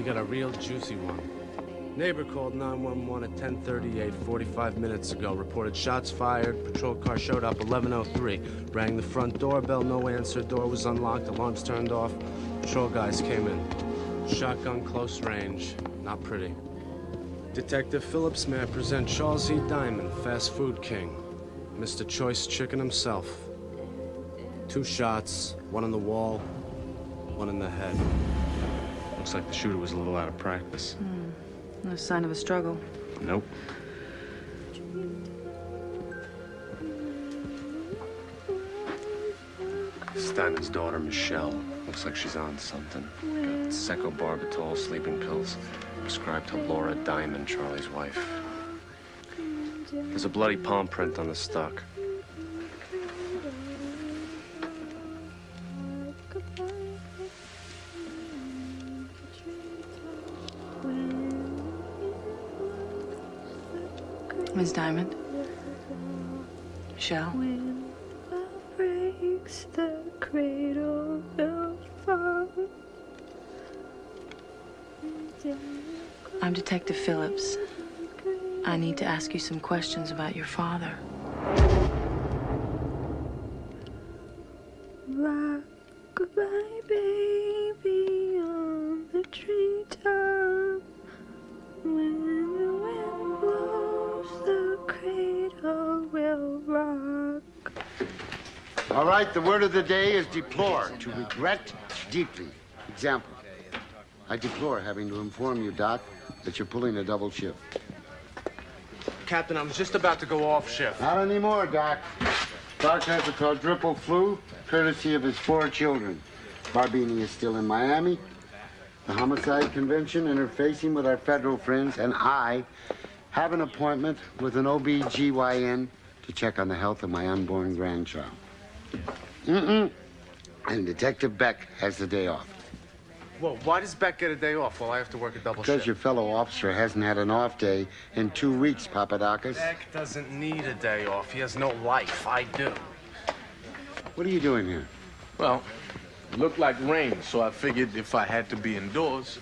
got a real juicy one. Neighbor called 911 at 10:38, 45 minutes ago. Reported shots fired. Patrol car showed up 11:03. Rang the front doorbell, no answer. Door was unlocked, alarms turned off. Patrol guys came in. Shotgun close range. Not pretty. Detective Phillips, may I present Charles E. Diamond, fast food king. Mr. Choice Chicken himself. 2 shots, one on the wall, one in the head. Looks like the shooter was a little out of practice. No sign of a struggle. Nope. Steinman's daughter, Michelle. Looks like she's on something. Got secobarbital sleeping pills prescribed to Laura Diamond, Charlie's wife. There's a bloody palm print on the stock. Miss Diamond? Michelle? When love breaks, the cradle will fall. I'm Detective Phillips. I need to ask you some questions about your father. Rock-a-bye, baby, on the treetop. When the wind blows, the cradle will rock. All right, the word of the day is deplore, to regret deeply. Example, I deplore having to inform you, Doc, that you're pulling a double shift. Captain, I was just about to go off shift. Not anymore, Doc. Doc has a quadruple flu, courtesy of his 4 children. Barbini is still in Miami. The homicide convention interfacing with our federal friends, and I have an appointment with an OB/GYN to check on the health of my unborn grandchild. And Detective Beck has the day off. Whoa, why does Beck get a day off while I have to work a double Because shift? your fellow officer hasn't had an off day in 2 weeks, Papadakis. Beck doesn't need a day off. He has no life. I do. What are you doing here? Well, it looked like rain, so I figured if I had to be indoors.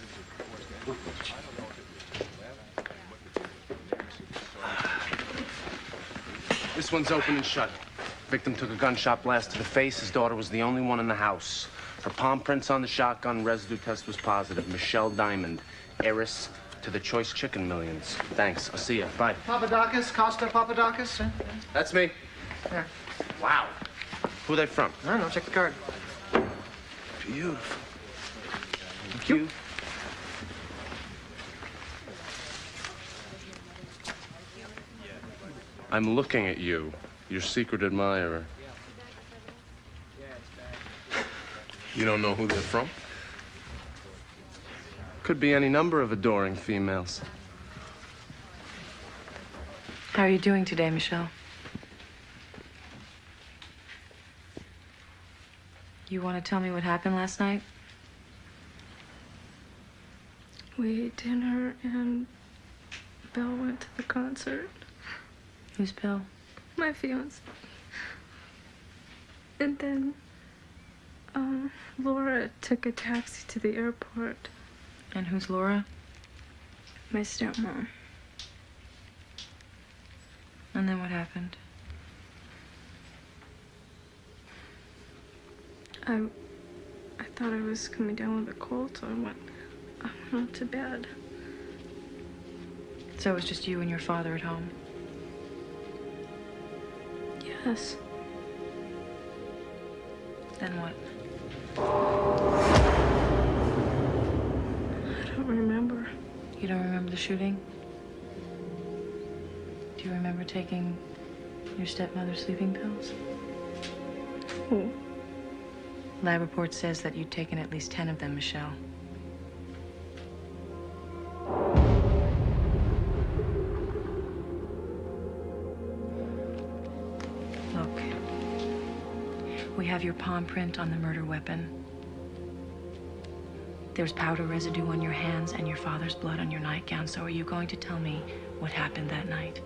This one's open and shut. Victim took a gunshot blast to the face. His daughter was the only one in the house. Her palm prints on the shotgun residue test was positive. Michelle Diamond, heiress to the Choice Chicken millions. Thanks. I'll see you. Bye. Papadakis, Costa Papadakis. That's me. There. Wow. Who are they from? I don't know, check the card. Beautiful. Thank you. I'm looking at you, your secret admirer. You don't know who they're from? Could be any number of adoring females. How are you doing today, Michelle? You want to tell me what happened last night? We ate dinner and Bill went to the concert. Who's Bill? My fiance. And then, Laura took a taxi to the airport. And who's Laura? My stepmom. And then what happened? I thought I was coming down with a cold, so I went up to bed. So it was just you and your father at home? Yes. Then what? I don't remember. You don't remember the shooting? Do you remember taking your stepmother's sleeping pills? Who? Lab report says that you'd taken at least 10 of them, Michelle. Look. We have your palm print on the murder weapon. There's powder residue on your hands and your father's blood on your nightgown. So are you going to tell me what happened that night?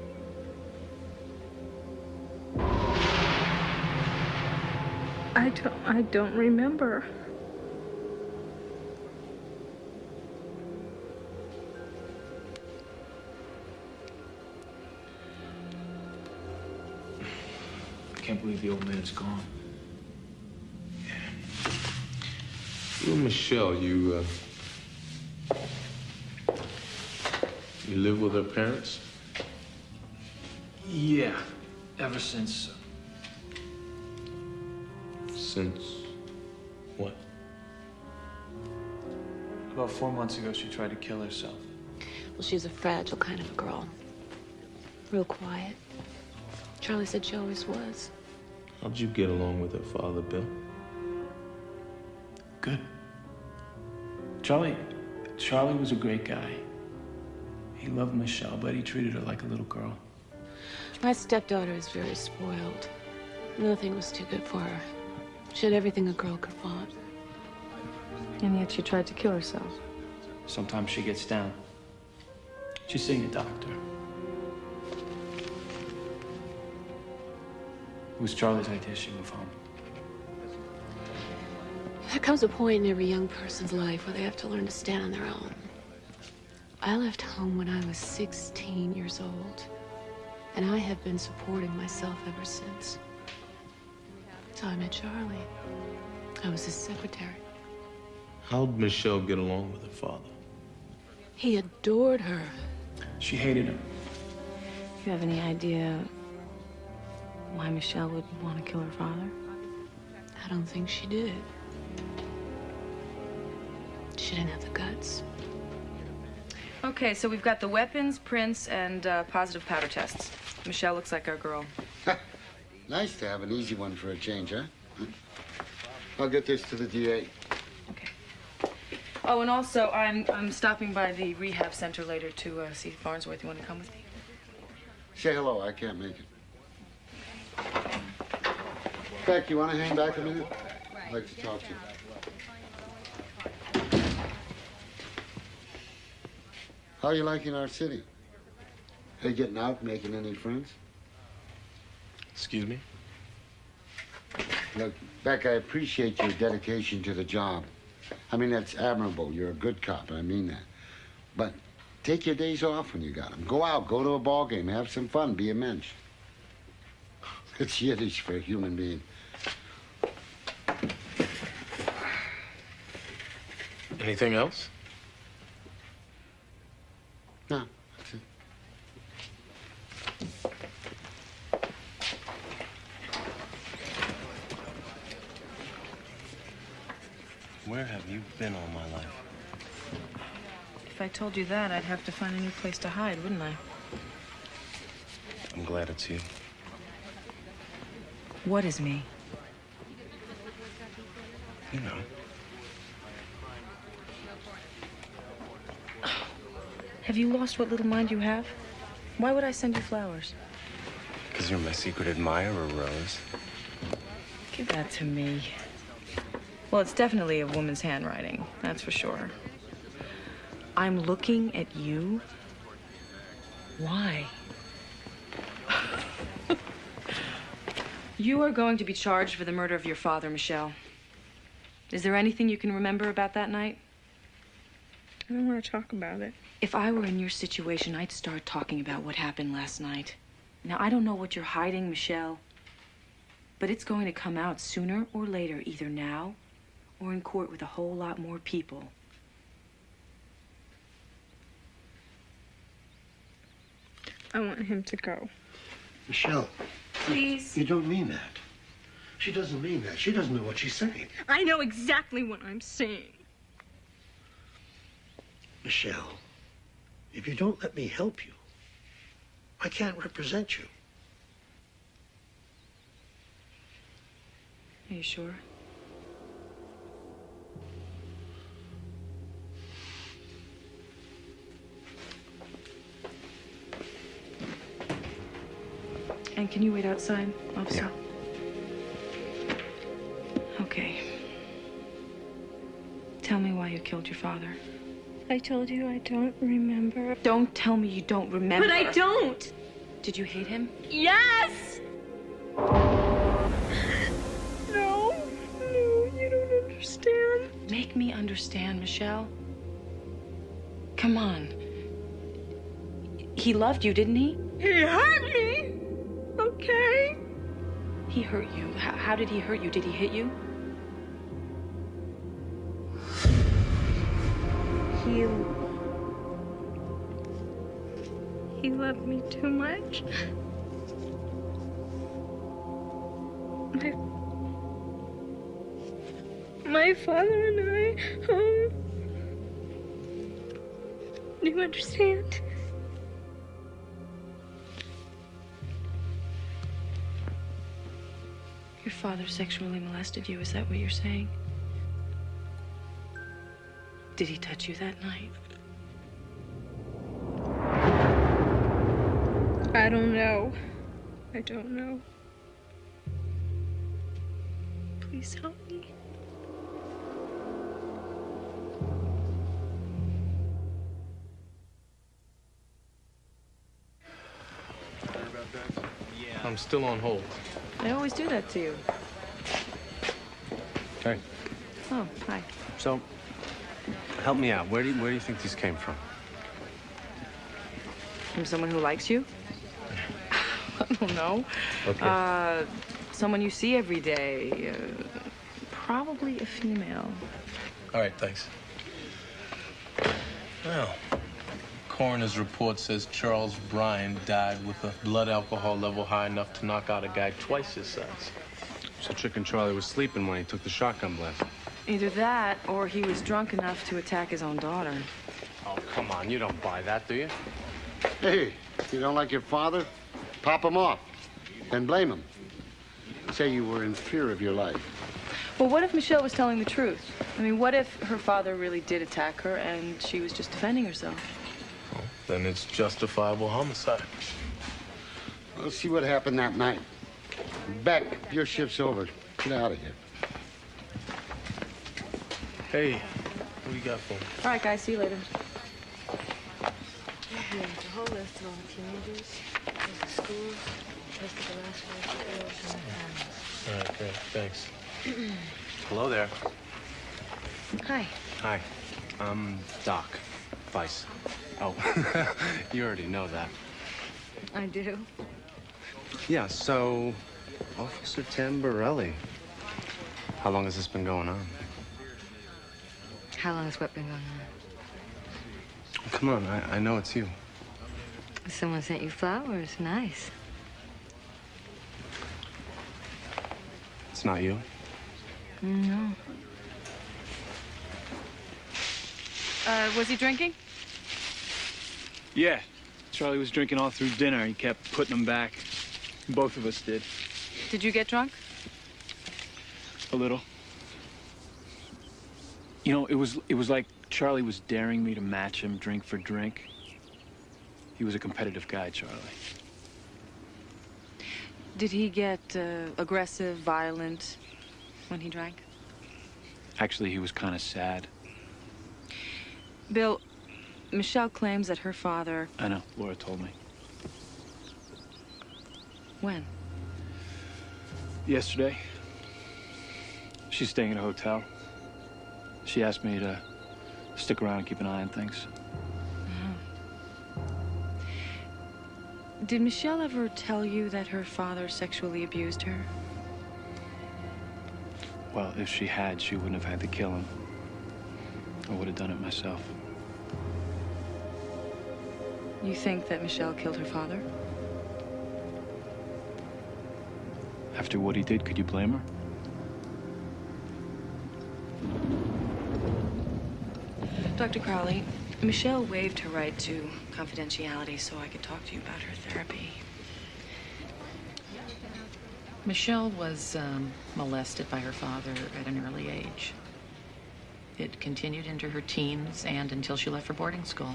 I don't remember. can't believe the old man is gone. You and Michelle, you live with her parents? Yeah, ever since. Since what? About 4 months ago, she tried to kill herself. Well, she's a fragile kind of a girl. Real quiet. Charlie said she always was. How'd you get along with her father, Bill? Good. Charlie was a great guy. He loved Michelle, but he treated her like a little girl. My stepdaughter is very spoiled. Nothing was too good for her. She had everything a girl could want. And yet she tried to kill herself. Sometimes she gets down. She's seeing a doctor. It was Charlie's idea she move home. There comes a point in every young person's life where they have to learn to stand on their own. I left home when I was 16 years old, and I have been supporting myself ever since. So I met Charlie. I was his secretary. How'd Michelle get along with her father? He adored her. She hated him. You have any idea why Michelle would want to kill her father? I don't think she did. She didn't have the guts. Okay, so we've got the weapons, prints, and positive powder tests. Michelle looks like our girl. Nice to have an easy one for a change, huh? I'll get this to the DA. Okay. Oh, and also, I'm stopping by the rehab center later to see Farnsworth. You want to come with me? Say hello. I can't make it. Beck, you want to hang back a minute? I'd like to talk to you. How are you liking our city? Are you getting out, making any friends? Excuse me? Look, Beck, I appreciate your dedication to the job. I mean, that's admirable. You're a good cop, and I mean that. But take your days off when you got them. Go out, go to a ball game, have some fun, be a mensch. It's Yiddish for a human being. Anything else? No, that's it. Where have you been all my life? If I told you that, I'd have to find a new place to hide, wouldn't I? I'm glad it's you. What is me? You know. Have you lost what little mind you have? Why would I send you flowers? Because you're my secret admirer, Rose. Give that to me. Well, it's definitely a woman's handwriting, that's for sure. I'm looking at you. Why? You are going to be charged for the murder of your father, Michelle. Is there anything you can remember about that night? I don't want to talk about it. If I were in your situation, I'd start talking about what happened last night. Now, I don't know what you're hiding, Michelle, but it's going to come out sooner or later, either now or in court with a whole lot more people. I want him to go. Michelle. Please. You don't mean that. She doesn't mean that. She doesn't know what she's saying. I know exactly what I'm saying. Michelle, if you don't let me help you, I can't represent you. Are you sure? And can you wait outside, officer? Yeah. Okay. Tell me why you killed your father. I told you I don't remember. Don't tell me you don't remember. But I don't! Did you hate him? Yes! No, you don't understand. Make me understand, Michelle. Come on. He loved you, didn't he? He hurt me, okay? He hurt you. How did he hurt you? Did he hit you? He loved me too much. My father and I, do you understand? Your father sexually molested you, is that what you're saying? Did he touch you that night? I don't know. I don't know. Please help me. I'm still on hold. I always do that to you. Okay. Oh, hi. So, help me out. Where do you think these came from? From someone who likes you? I don't know. Okay. Someone you see every day. Probably a female. All right, thanks. Well, coroner's report says Charles Bryan died with a blood alcohol level high enough to knock out a guy twice his size. So Chicken Charlie was sleeping when he took the shotgun blast. Either that, or he was drunk enough to attack his own daughter. Oh, come on. You don't buy that, do you? Hey, you don't like your father? Pop him off. Then blame him. Say you were in fear of your life. Well, what if Michelle was telling the truth? I mean, what if her father really did attack her and she was just defending herself? Well, then it's justifiable homicide. Let's see what happened that night. Beck, your shift's over. Get out of here. Hey, what do you got for me? All right, guys, see you later. Yeah, it's a whole list of all the teenagers, the schools, list of the last 5 girls and their families. All right, great, thanks. Hello there. Hi. Hi. I'm Doc. Vice. Oh, you already know that. I do. Yeah, so, Officer Tamborelli. How long has this been going on? How long has what been going on? Come on, I know it's you. Someone sent you flowers. Nice. It's not you. No. Was he drinking? Yeah. Charlie was drinking all through dinner. He kept putting them back. Both of us did. Did you get drunk? A little. You know, it was like Charlie was daring me to match him drink for drink. He was a competitive guy, Charlie. Did he get aggressive, violent when he drank? Actually, he was kind of sad. Bill, Michelle claims that her father... I know, Laura told me. When? Yesterday. She's staying at a hotel. She asked me to stick around and keep an eye on things. Did Michelle ever tell you that her father sexually abused her? Well, if she had, she wouldn't have had to kill him. I would have done it myself. You think that Michelle killed her father? After what he did, could you blame her? Dr. Crowley, Michelle waived her right to confidentiality so I could talk to you about her therapy. Michelle was molested by her father at an early age. It continued into her teens and until she left for boarding school.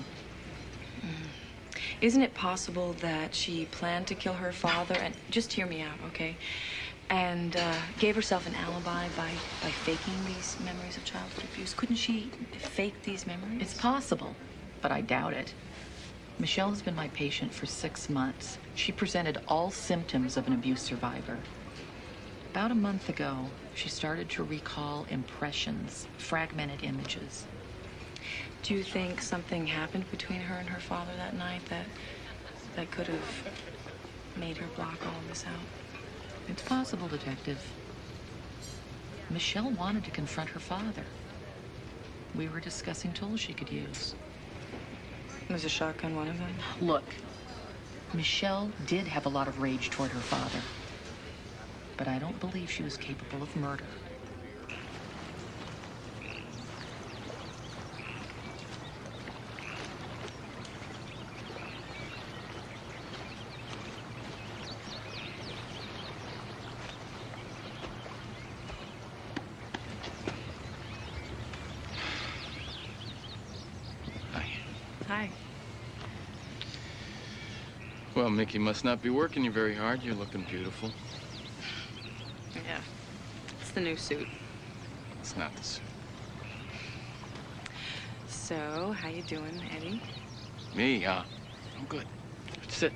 Isn't it possible that she planned to kill her father and... Just hear me out, okay? And gave herself an alibi by faking these memories of childhood abuse? Couldn't she fake these memories? It's possible, but I doubt it. Michelle has been my patient for 6 months. She presented all symptoms of an abuse survivor. About a month ago, she started to recall impressions, fragmented images. Do you think something happened between her and her father that night that could have made her block all of this out? It's possible, Detective. Michelle wanted to confront her father. We were discussing tools she could use. Was a shotgun one of them? Look, Michelle did have a lot of rage toward her father, but I don't believe she was capable of murder. Hi. Well, Mickey must not be working you very hard. You're looking beautiful. Yeah. It's the new suit. It's not the suit. So, how you doing, Eddie? Me, I'm good. Sit.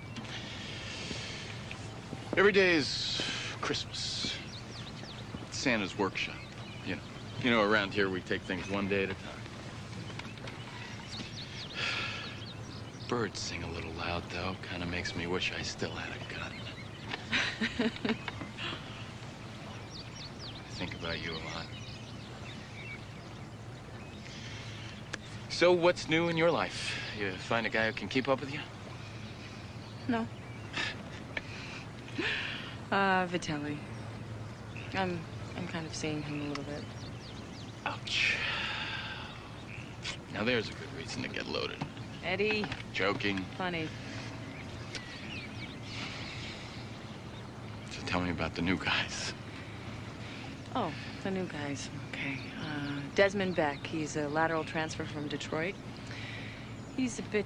Every day is Christmas. It's Santa's workshop, you know. You know, around here we take things one day at a time. Birds sing a little loud, though. Kind of makes me wish I still had a gun. I think about you a lot. So, what's new in your life? You find a guy who can keep up with you? No. Vitelli. I'm kind of seeing him a little bit. Ouch. Now there's a good reason to get loaded. Eddie. Joking. Funny. So tell me about the new guys. Oh, the new guys. Okay. Desmond Beck. He's a lateral transfer from Detroit. He's a bit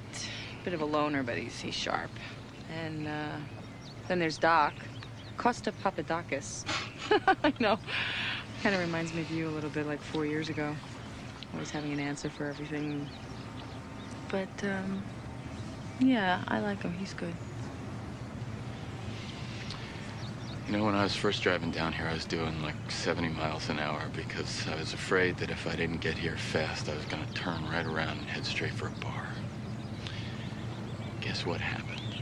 of a loner, but he's sharp. And then there's Doc. Costa Papadakis. I know. Kind of reminds me of you a little bit, like 4 years ago. Always having an answer for everything. But, yeah, I like him. He's good. You know, when I was first driving down here, I was doing like 70 miles an hour because I was afraid that if I didn't get here fast, I was going to turn right around and head straight for a bar. Guess what happened?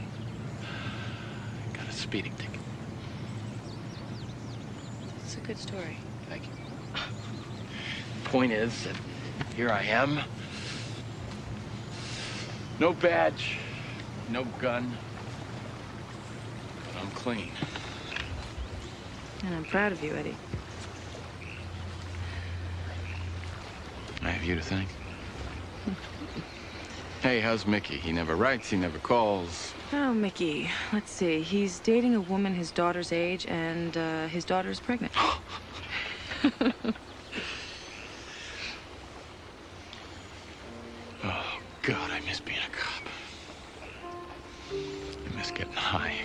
I got a speeding ticket. It's a good story. Thank you. Point is that here I am. No badge, no gun, but I'm clean. And I'm proud of you, Eddie. I have you to thank. Hey, how's Mickey? He never writes, he never calls. Oh, Mickey. Let's see. He's dating a woman his daughter's age, and his daughter is pregnant. Oh, God, I miss being a cop. I miss getting high.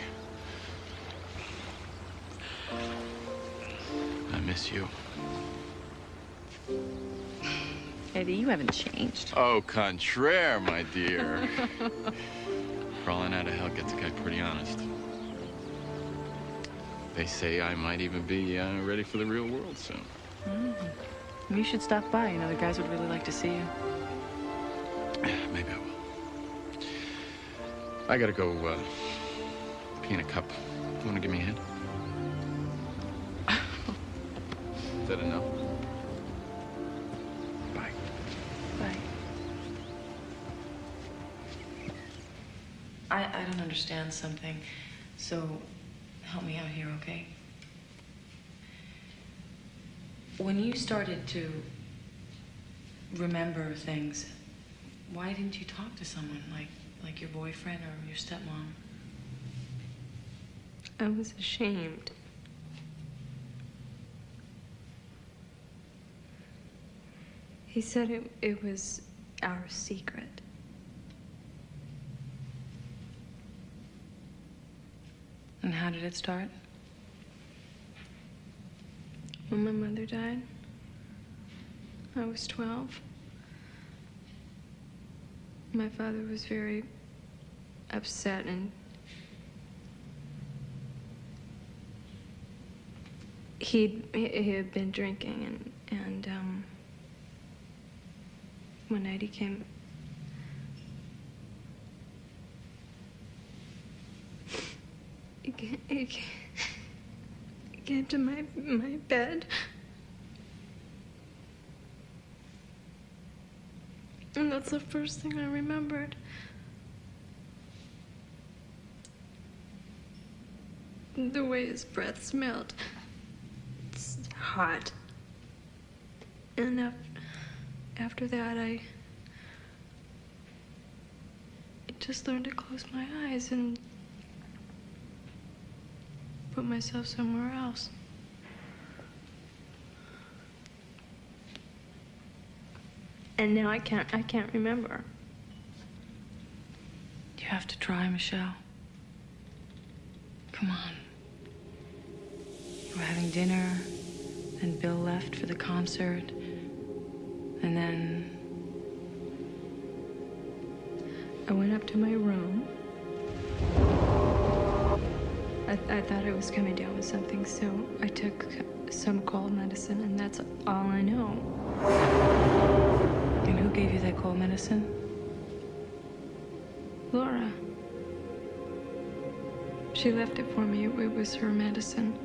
I miss you. Eddie, you haven't changed. Au contraire, my dear. Crawling out of hell gets a guy pretty honest. They say I might even be ready for the real world soon. Mm-hmm. You should stop by. You know, the guys would really like to see you. Maybe I will. I gotta go pee in a cup. You wanna give me a hand? Is that a no? Bye. Bye. I don't understand something, so help me out here, okay? When you started to remember things, why didn't you talk to someone like your boyfriend or your stepmom? I was ashamed. He said it was our secret. And how did it start? When my mother died, I was 12. My father was very upset and he had been drinking and one night he came came to my bed. And that's the first thing I remembered. The way his breath smelled. It's hot. And after that, I just learned to close my eyes and put myself somewhere else. And now I can't remember. You have to try, Michelle. Come on. You were having dinner, then Bill left for the concert, and then I went up to my room. I thought I was coming down with something, so I took some cold medicine, and that's all I know. And who gave you that cold medicine? Laura. She left it for me. It was her medicine.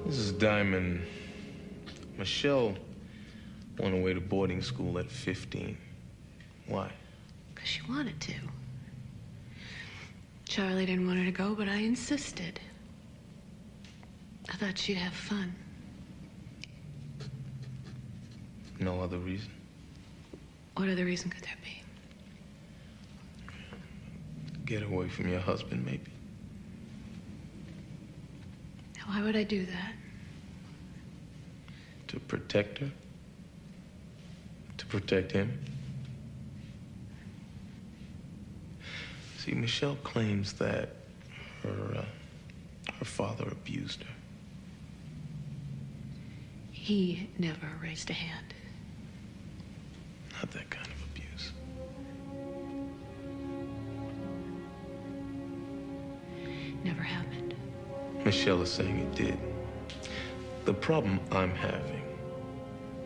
Mrs. Diamond, Michelle went away to boarding school at 15. Why? Because she wanted to. Charlie didn't want her to go, but I insisted. I thought she'd have fun. No other reason? What other reason could there be? Get away from your husband, maybe. Why would I do that? To protect her? To protect him? See, Michelle claims that her father abused her. He never raised a hand. Not that kind of abuse. Never happened. Michelle is saying it did. The problem I'm having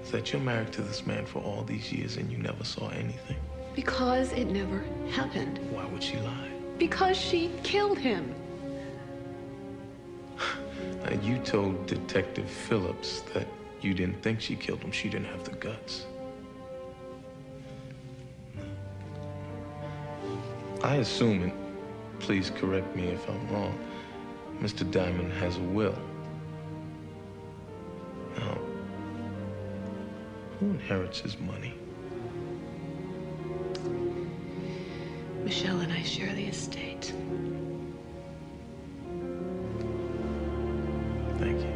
is that you're married to this man for all these years and you never saw anything. Because it never happened. Why would she lie? Because she killed him. Now, you told Detective Phillips that you didn't think she killed him. She didn't have the guts. I assume, and please correct me if I'm wrong, Mr. Diamond has a will. Now, who inherits his money? Michelle and I share the estate. Thank you.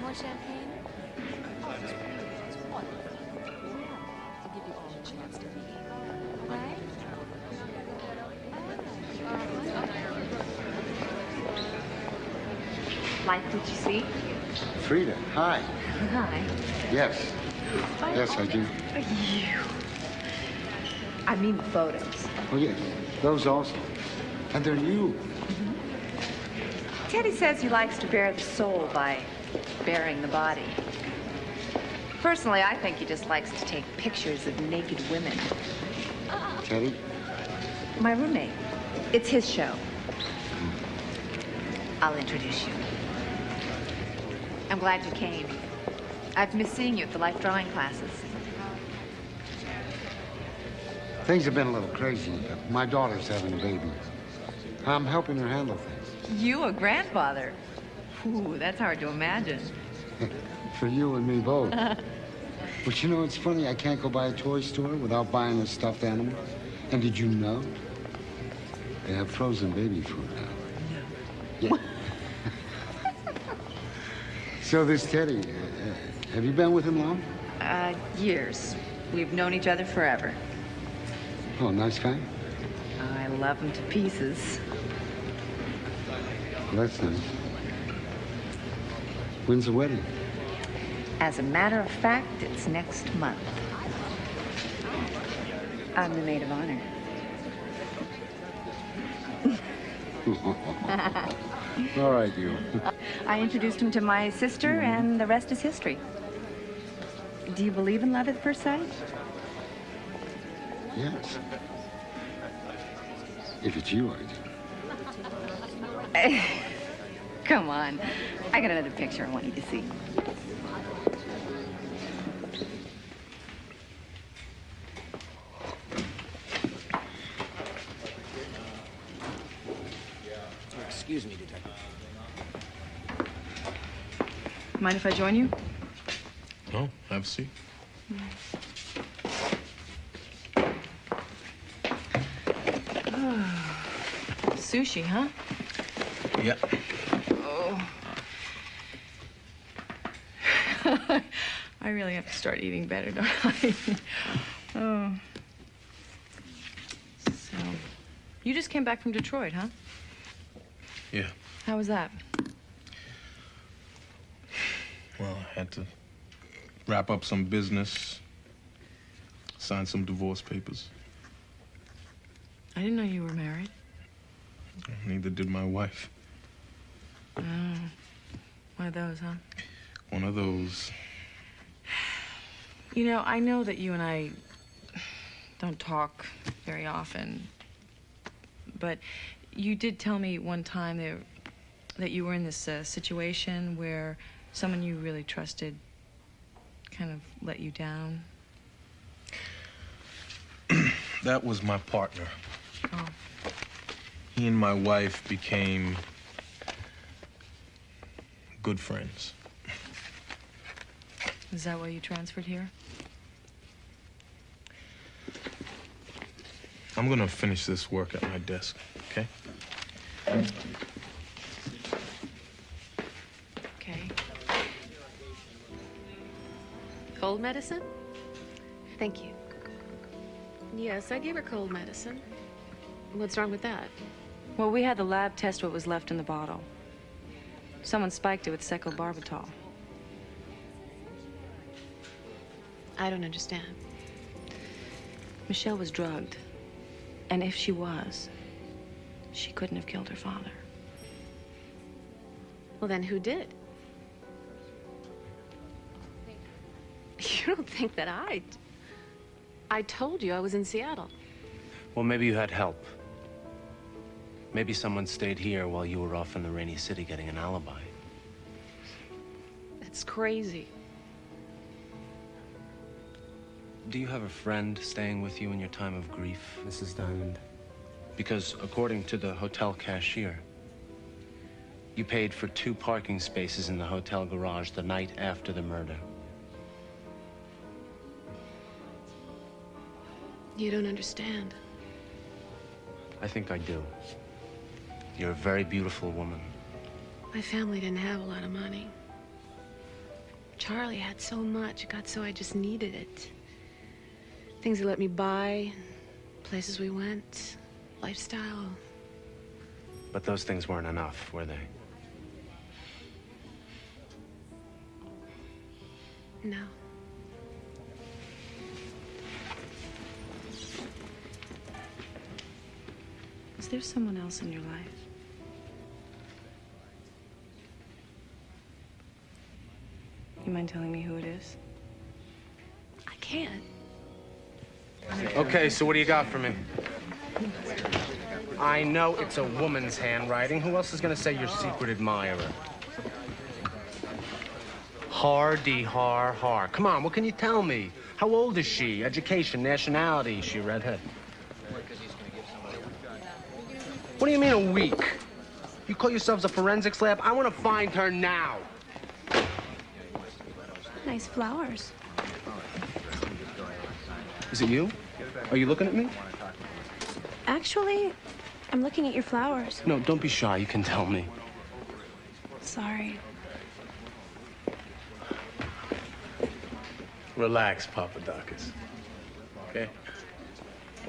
More champagne? To give you all a chance to meet. Right? Like what you see? Frida, hi. Hi. Yes. Yes, I do. You. I mean the photos. Oh, yes. Those also. And they're you. Teddy says he likes to bare the soul by baring the body. Personally, I think he just likes to take pictures of naked women. Teddy? My roommate. It's his show. I'll introduce you. I'm glad you came. I've missed seeing you at the life drawing classes. Things have been a little crazy, but my daughter's having a baby. I'm helping her handle things. You a grandfather? Ooh, that's hard to imagine. For you and me both. But you know, it's funny, I can't go by a toy store without buying a stuffed animal. And did you know? They have frozen baby food now. No. Yeah. So this Teddy, have you been with him long? Years. We've known each other forever. Oh, nice guy? I love him to pieces. Well, that's nice. When's the wedding? As a matter of fact, it's next month. I'm the maid of honor. All right, you. I introduced him to my sister, and the rest is history. Do you believe in love at first sight? Yes. If it's you, I do. Come on. I got another picture I want you to see. Excuse me, Detective. Mind if I join you? No, have a seat. Sushi, huh? Yeah. Oh. I really have to start eating better, don't I? Oh. So, you just came back from Detroit, huh? Yeah. How was that? Well, I had to wrap up some business, sign some divorce papers. I didn't know you were married. Neither did my wife. Oh. One of those, huh? One of those. You know, I know that you and I don't talk very often, but you did tell me one time that you were in this situation where someone you really trusted kind of let you down. That was my partner. Oh. He and my wife became good friends. Is that why you transferred here? I'm gonna finish this work at my desk, okay? Okay. Cold medicine? Thank you. Yes, I gave her cold medicine. What's wrong with that? Well, we had the lab test what was left in the bottle. Someone spiked it with secobarbital. I don't understand. Michelle was drugged. And if she was, she couldn't have killed her father. Well, then who did? You don't think that I told you I was in Seattle. Well, maybe you had help. Maybe someone stayed here while you were off in the rainy city getting an alibi. That's crazy. Do you have a friend staying with you in your time of grief, Mrs. Diamond? Because according to the hotel cashier, you paid for 2 parking spaces in the hotel garage the night after the murder. You don't understand. I think I do. You're a very beautiful woman. My family didn't have a lot of money. Charlie had so much. It got so I just needed it. Things he let me buy, places we went, lifestyle. But those things weren't enough, were they? No. Is there someone else in your life? You mind telling me who it is? I can't. Okay, so what do you got for me? I know it's a woman's handwriting. Who else is gonna say your secret admirer? Har. Come on, what can you tell me? How old is she? Education, nationality? Is she a redhead? What do you mean a week? You call yourselves a forensics lab? I want to find her now. Nice flowers. Is it you? Are you looking at me? Actually, I'm looking at your flowers. No, don't be shy. You can tell me. Sorry. Relax, Papadakis. Okay?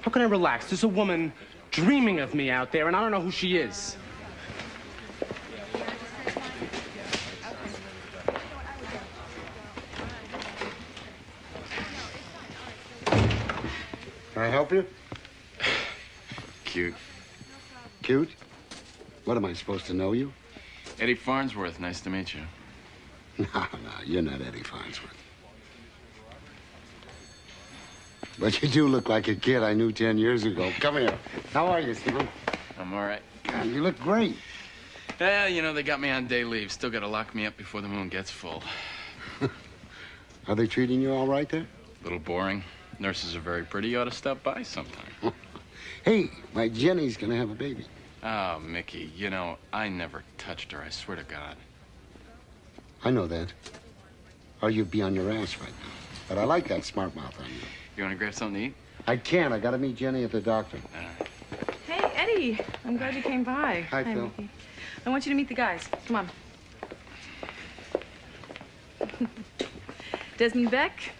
How can I relax? There's a woman dreaming of me out there, and I don't know who she is. I help you? Cute. Cute? What, am I supposed to know you? Eddie Farnsworth, nice to meet you. No, you're not Eddie Farnsworth. But you do look like a kid I knew 10 years ago. Come here. How are you, Stephen? I'm all right. God, you look great. Yeah, you know, they got me on day leave. Still got to lock me up before the moon gets full. Are they treating you all right there? A little boring. Nurses are very pretty. You ought to stop by sometime. Hey, my Jenny's gonna have a baby. Oh, Mickey, you know, I never touched her, I swear to God. I know that. Or you'd be on your ass right now. But I like that smart mouth on you. You want to grab something to eat? I can't. I gotta meet Jenny at the doctor. Hey, Eddie. I'm glad you came by. Hi, Phil. Mickey. I want you to meet the guys. Come on. Desmond Beck,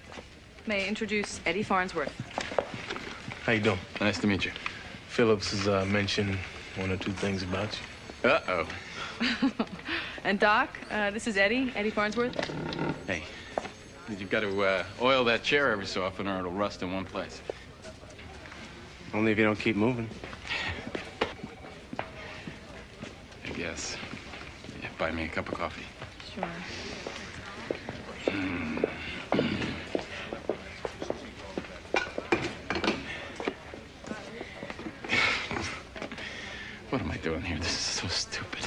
may I introduce Eddie Farnsworth. How you doing? Nice to meet you. Phillips has mentioned one or two things about you. Uh-oh. And Doc, this is Eddie Farnsworth. Hey, you've got to oil that chair every so often or it'll rust in one place. Only if you don't keep moving. I guess. Yeah, buy me a cup of coffee. Sure. What am I doing here? This is so stupid.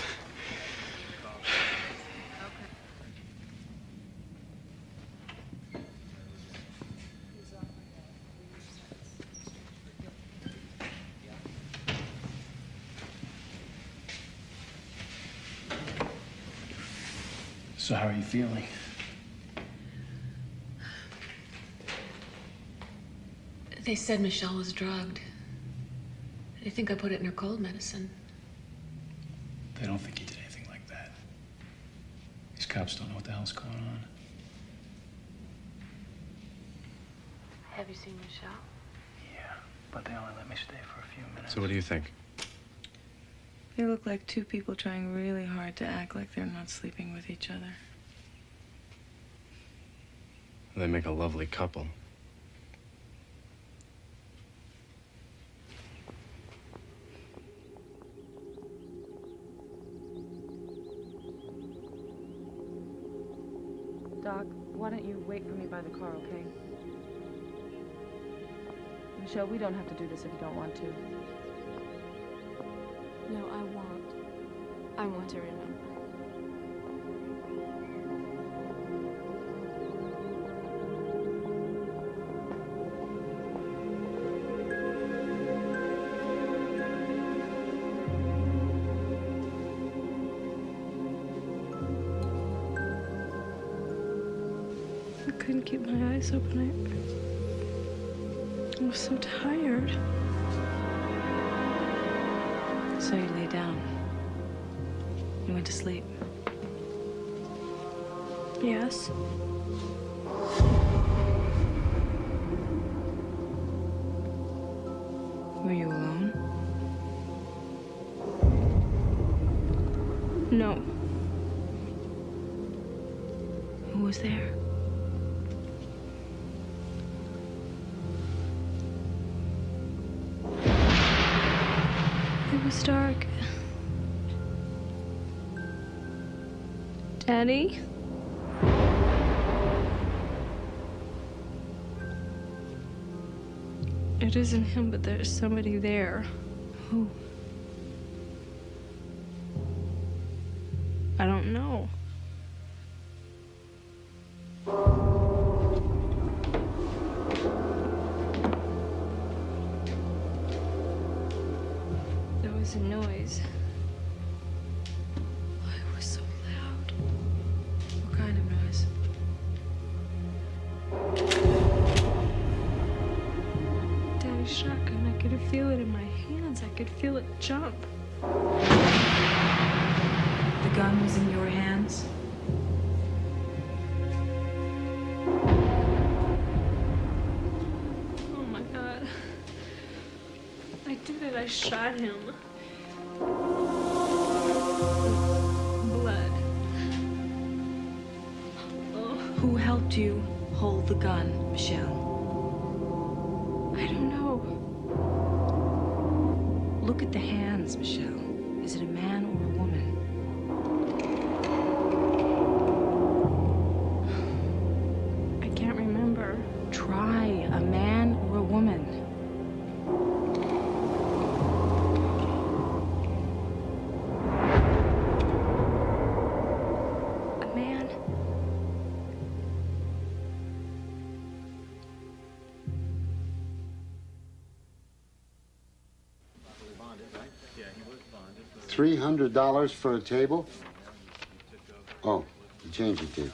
So how are you feeling? They said Michelle was drugged. They think I put it in her cold medicine. They don't think you did anything like that. These cops don't know what the hell's going on. Have you seen Michelle? Yeah, but they only let me stay for a few minutes. So what do you think? They look like two people trying really hard to act like they're not sleeping with each other. They make a lovely couple. Doc, why don't you wait for me by the car, okay? Michelle, we don't have to do this if you don't want to. No, I won't. I want to remember. I couldn't keep my eyes open. I was so tired. So you lay down. You went to sleep. Yes. Were you alone? No. Who was there? It was dark. Daddy? It isn't him, but there's somebody there. Who? I don't know. There was a noise. Oh, it was so loud. What kind of noise? Daddy's shotgun, I could feel it in my hands. I could feel it jump. The gun was in your hands? Oh my God. I did it. I shot him. Blood. Who helped you hold the gun, Michelle? I I don't know. Look at the hands, Michelle. Is it a man or a woman? I can't remember. Try a man or a woman. A man. $300 for a table? Oh, you changed it, did.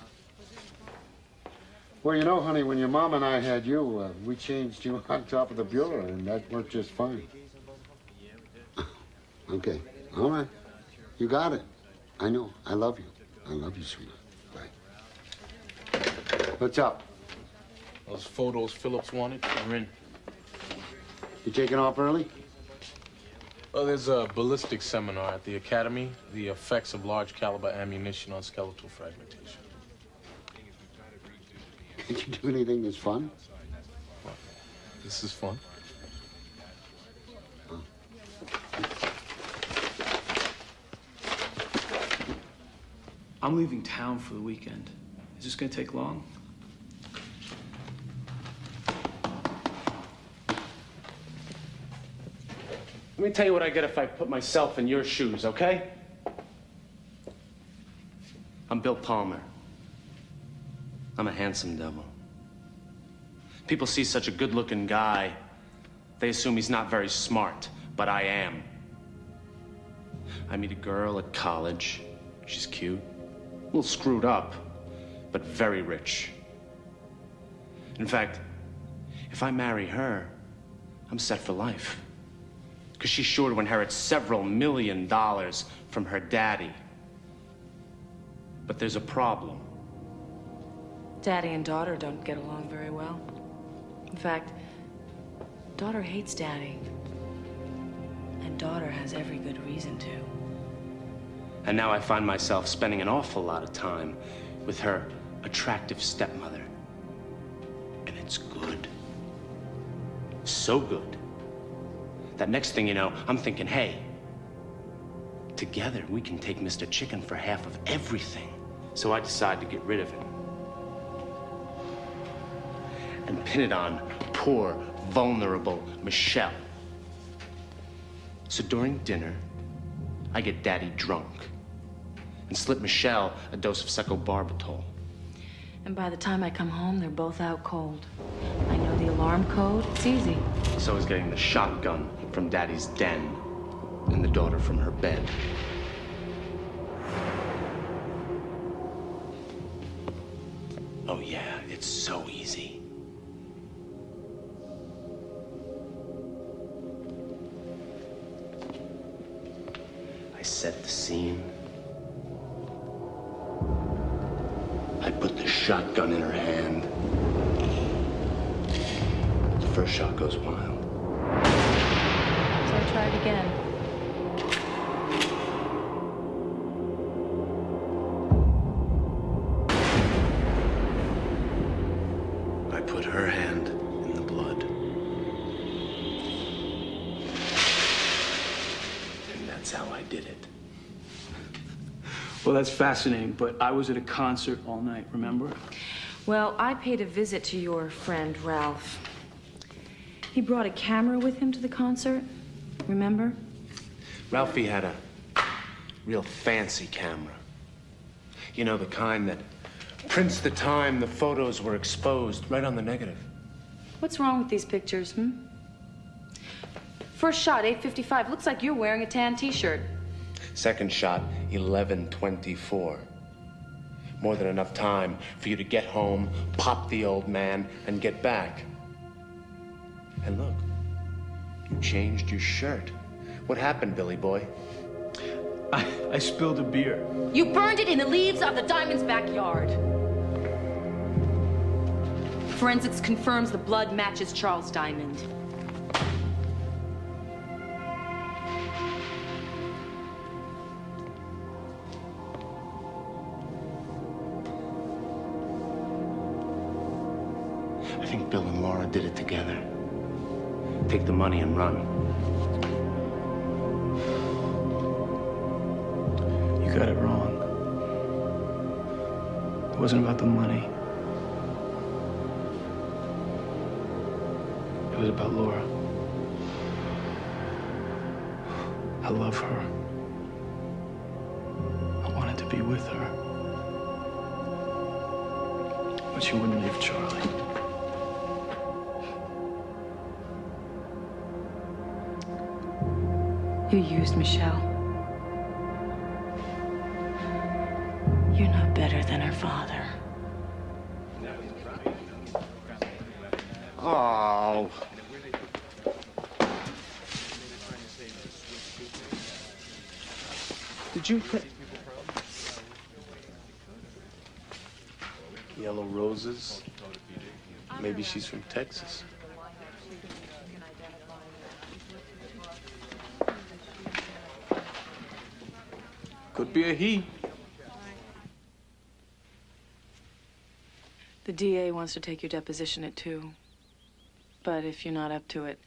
Well, you know, honey, when your mom and I had you, we changed you on top of the bureau, and that worked just fine. Okay, all right. You got it. I know. I love you. I love you, sweetheart. Bye. What's up? Those photos Phillips wanted are in. You taking off early? Well, there's a ballistic seminar at the academy, the effects of large caliber ammunition on skeletal fragmentation. Can't you do anything that's fun? Well, this is fun. Oh. I'm leaving town for the weekend. Is this gonna take long? Let me tell you what I get if I put myself in your shoes, okay? I'm Bill Palmer. I'm a handsome devil. People see such a good-looking guy, they assume he's not very smart, but I am. I meet a girl at college. She's cute, a little screwed up, but very rich. In fact, if I marry her, I'm set for life. Because she's sure to inherit several $1 million from her daddy. But there's a problem. Daddy and daughter don't get along very well. In fact, daughter hates daddy. And daughter has every good reason to. And now I find myself spending an awful lot of time with her attractive stepmother. And it's good. So good. That next thing you know, I'm thinking, hey, together we can take Mr. Chicken for half of everything. So I decide to get rid of him. And pin it on poor, vulnerable Michelle. So during dinner, I get Daddy drunk and slip Michelle a dose of secobarbital. And by the time I come home, they're both out cold. I know the alarm code. It's easy. So is getting the shotgun from Daddy's den and the daughter from her bed. Oh yeah, it's so easy. I set the scene. I put the shotgun in her hand. The first shot goes wild. So I tried again. I put her hand in the blood. And that's how I did it. Well, that's fascinating, but I was at a concert all night, remember? Well, I paid a visit to your friend, Ralph. He brought a camera with him to the concert, remember? Ralphie had a real fancy camera. You know, the kind that prints the time the photos were exposed right on the negative. What's wrong with these pictures, First shot, 8:55. Looks like you're wearing a tan t-shirt. Second shot, 11:24. More than enough time for you to get home, pop the old man, and get back. And look, you changed your shirt. What happened, Billy boy? I spilled a beer. You burned it in the leaves of the Diamond's backyard. Forensics confirms the blood matches Charles Diamond. I think Bill and Laura did it together. take the money and run. You got it wrong. It wasn't about the money. It was about Laura. I love her. I wanted to be with her. But she wouldn't leave Charlie. You used Michelle. You're no better than her father. Oh. Did you Yellow roses. Maybe she's from Texas. Could be a he. The DA wants to take your deposition at 2. But if you're not up to it...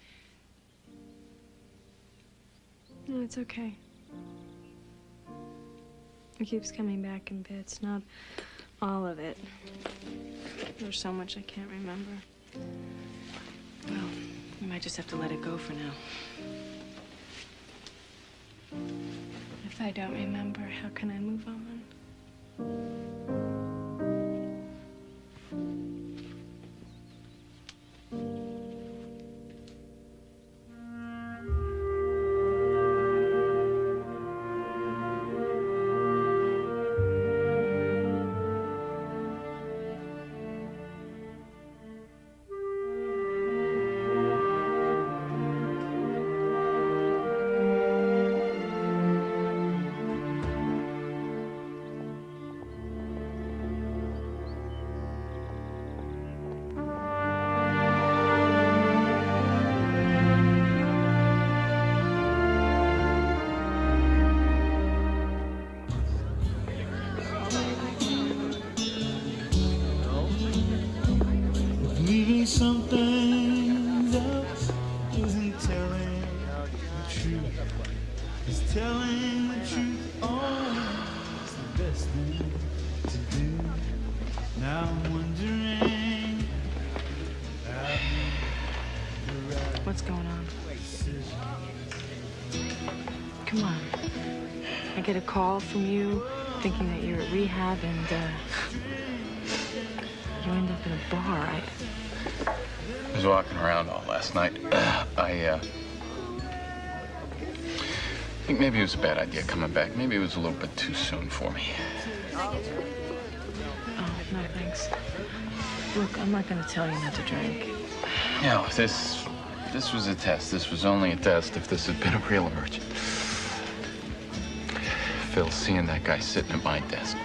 No, it's okay. It keeps coming back in bits, not all of it. There's so much I can't remember. Well, you might just have to let it go for now. If I don't remember, how can I move on? Leaving some things out isn't telling the truth. It's telling the truth always the best thing to do. Now I'm wondering What's going on? Come on. I get a call from you thinking that you're at rehab and, you end up in a bar. I was walking around all last night. I think maybe it was a bad idea coming back. Maybe it was a little bit too soon for me. Oh, no, thanks. Look, I'm not gonna tell you not to drink. No, this was a test. This was only a test if this had been a real emergency. Phil, seeing that guy sitting at my desk.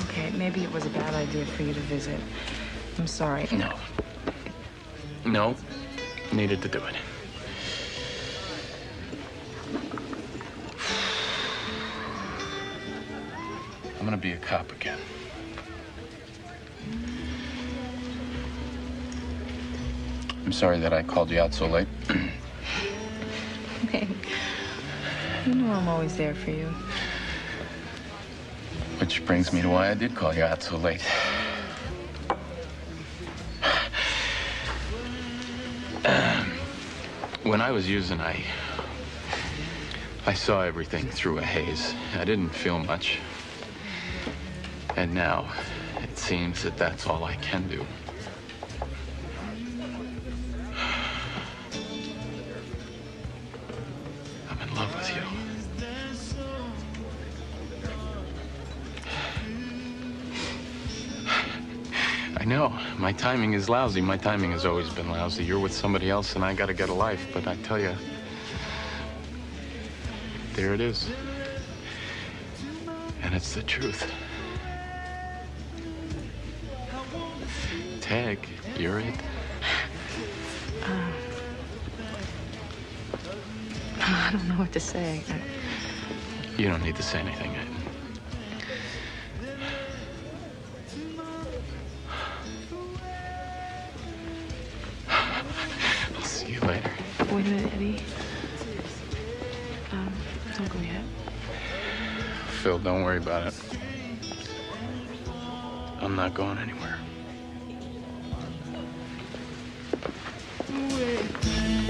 Okay, maybe it was a bad idea for you to visit. I'm sorry. No. Needed to do it. I'm gonna be a cop again. I'm sorry that I called you out so late. Hey, you know I'm always there for you. Which brings me to why I did call you out so late. When I was using, I saw everything through a haze. I didn't feel much. And now, it seems that that's all I can do. I'm in love with you. I know. My timing is lousy. My timing has always been lousy. You're with somebody else and I gotta get a life. But I tell you, there it is. And it's the truth. Tag, you're it. I don't know what to say. You don't need to say anything. See you later. Wait a minute, Eddie. Don't go yet. Phil, don't worry about it. I'm not going anywhere. Wait.